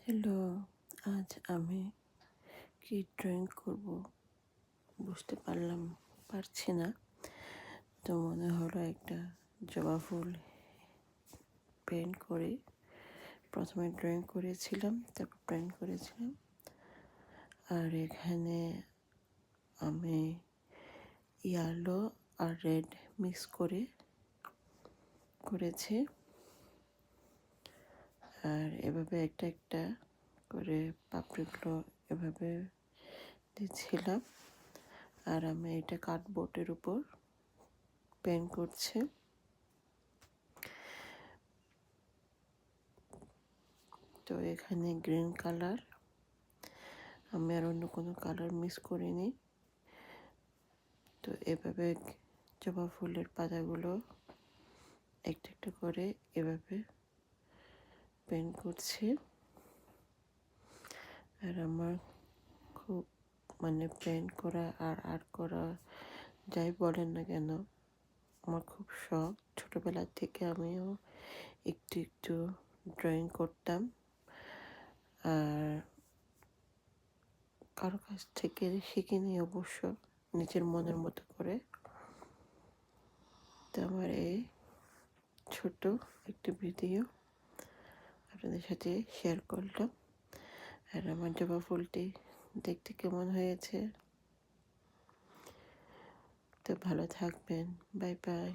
Hello, আজ আমি কি ড্রয়িং করব বুঝতে পারছি না। তো মনে হলো একটা জবা ফুল পেইন্ট করে প্রথমে ড্রয়িং করেছিলাম, তারপর পেইন্ট করেছিলাম। আর এখানে আমি ইয়েলো আর রেড মিক্স করেছি। আর এভাবে একটা একটা করে পাপড়িগুলো এভাবে দিচ্ছিলাম। আর আমি এটা কার্ডবোর্ডের উপর পেইন্ট করছি। তো এখানে গ্রিন কালার, আমি আর অন্য কোনো কালার মিক্স করিনি। তো এভাবে জবা ফুলের পাতাগুলো একটা একটা করে এভাবে পেইন্ট করছি। আর আমার খুব পেইন্ট করা আর আর্ট করা যাই বলেন না কেন, আমার খুব শখ। ছোটোবেলার থেকে আমিও একটু একটু ড্রয়িং করতাম। আর কারো কাছ থেকে শিখিনি অবশ্য, নিজের মনের মতো করে। তো আমার এই ছোট একটি ভিডিও আপনাদের সাথে শেয়ার করলাম। আর আমার জবা ফুলটি দেখতে কেমন হয়েছে। তো ভালো থাকবেন, বাই বাই।